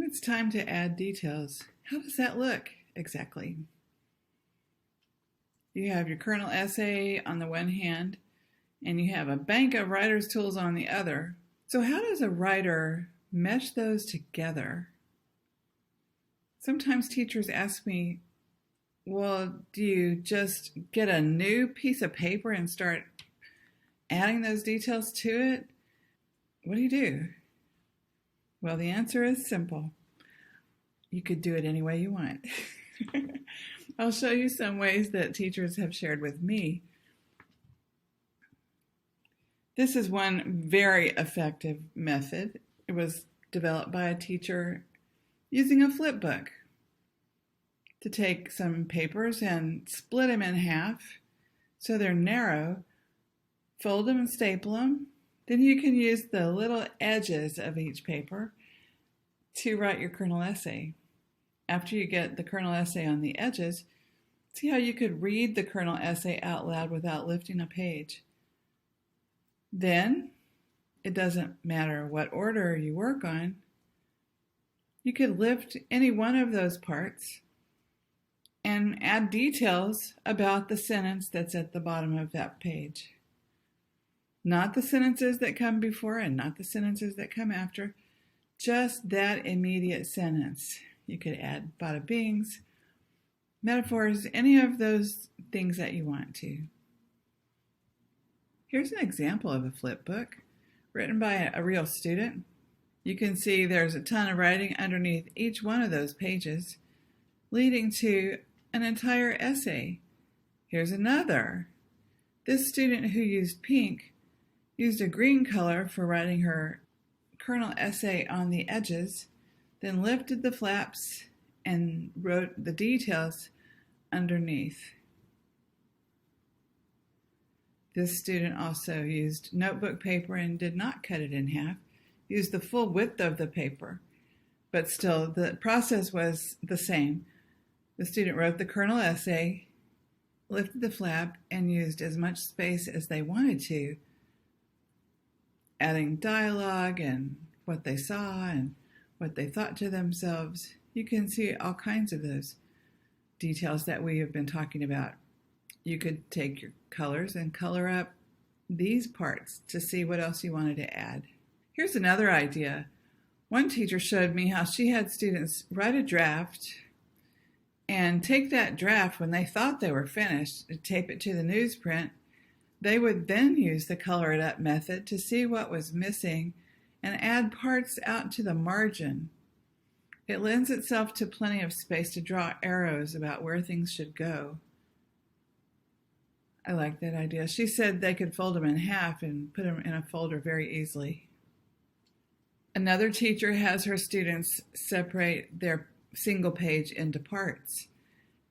it's time to add details, how does that look exactly? You have your kernel essay on the one hand, and you have a bank of writer's tools on the other. So how does a writer mesh those together? Sometimes teachers ask me, well, do you just get a new piece of paper and start adding those details to it? What do you do? Well, the answer is simple. You could do it any way you want. I'll show you some ways that teachers have shared with me. This is one very effective method. It was developed by a teacher using a flip book to take some papers and split them in half so they're narrow, fold them and staple them. Then you can use the little edges of each paper to write your kernel essay. After you get the kernel essay on the edges, see how you could read the kernel essay out loud without lifting a page. Then, it doesn't matter what order you work on, you could lift any one of those parts and add details about the sentence that's at the bottom of that page. Not the sentences that come before and not the sentences that come after, just that immediate sentence. You could add bada bings, metaphors, any of those things that you want to. Here's an example of a flip book written by a real student. You can see there's a ton of writing underneath each one of those pages, leading to an entire essay. Here's another. This student who used pink used a green color for writing her kernel essay on the edges, then lifted the flaps and wrote the details underneath. This student also used notebook paper and did not cut it in half, used the full width of the paper, but still the process was the same. The student wrote the kernel essay, lifted the flap, and used as much space as they wanted to, adding dialogue and what they saw and what they thought to themselves. You can see all kinds of those details that we have been talking about. You could take your colors and color up these parts to see what else you wanted to add. Here's another idea. One teacher showed me how she had students write a draft and take that draft when they thought they were finished, tape it to the newsprint. They would then use the color it up method to see what was missing and add parts out to the margin. It lends itself to plenty of space to draw arrows about where things should go. I like that idea. She said they could fold them in half and put them in a folder very easily. Another teacher has her students separate their single page into parts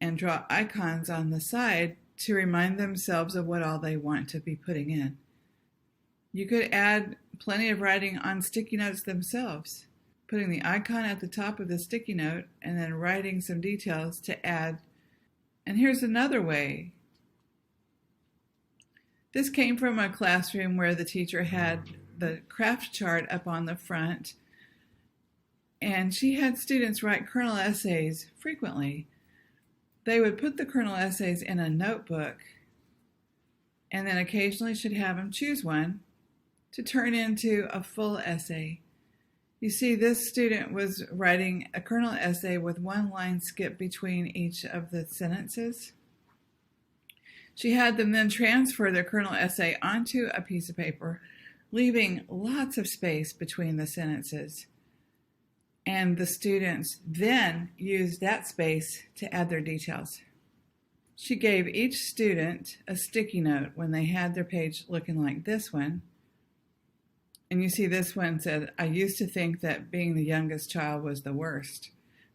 and draw icons on the side to remind themselves of what all they want to be putting in. You could add plenty of writing on sticky notes themselves, putting the icon at the top of the sticky note and then writing some details to add. And here's another way. This came from a classroom where the teacher had the craft chart up on the front, and she had students write kernel essays frequently. They would put the kernel essays in a notebook and then occasionally should have them choose one to turn into a full essay. You see, this student was writing a kernel essay with one line skip between each of the sentences. She had them then transfer their kernel essay onto a piece of paper, leaving lots of space between the sentences. And the students then used that space to add their details. She gave each student a sticky note when they had their page looking like this one. And you see this one said, "I used to think that being the youngest child was the worst.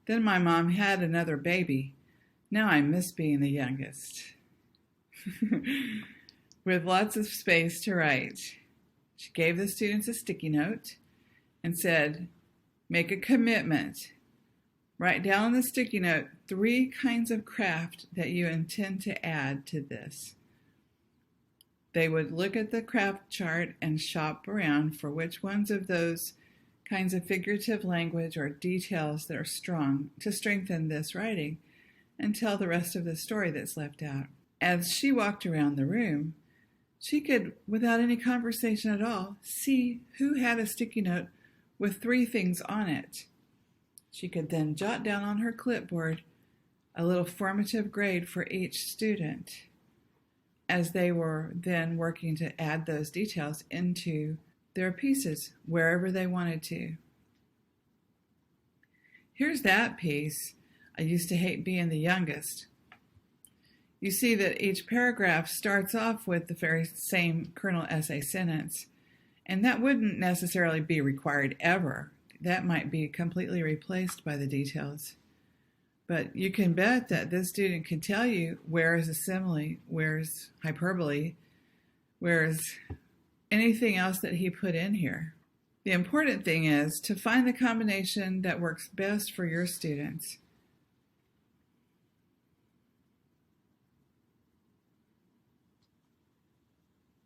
Then my mom had another baby. Now I miss being the youngest." With lots of space to write. She gave the students a sticky note and said, "Make a commitment. Write down on the sticky note 3 kinds of craft that you intend to add to this." They would look at the craft chart and shop around for which ones of those kinds of figurative language or details that are strong to strengthen this writing and tell the rest of the story that's left out. As she walked around the room, she could, without any conversation at all, see who had a sticky note with 3 things on it. She could then jot down on her clipboard a little formative grade for each student as they were then working to add those details into their pieces wherever they wanted to. Here's that piece, I used to hate being the youngest. You see that each paragraph starts off with the very same kernel essay sentence, and that wouldn't necessarily be required ever. That might be completely replaced by the details. But you can bet that this student can tell you where is a simile, where's hyperbole, where's anything else that he put in here. The important thing is to find the combination that works best for your students.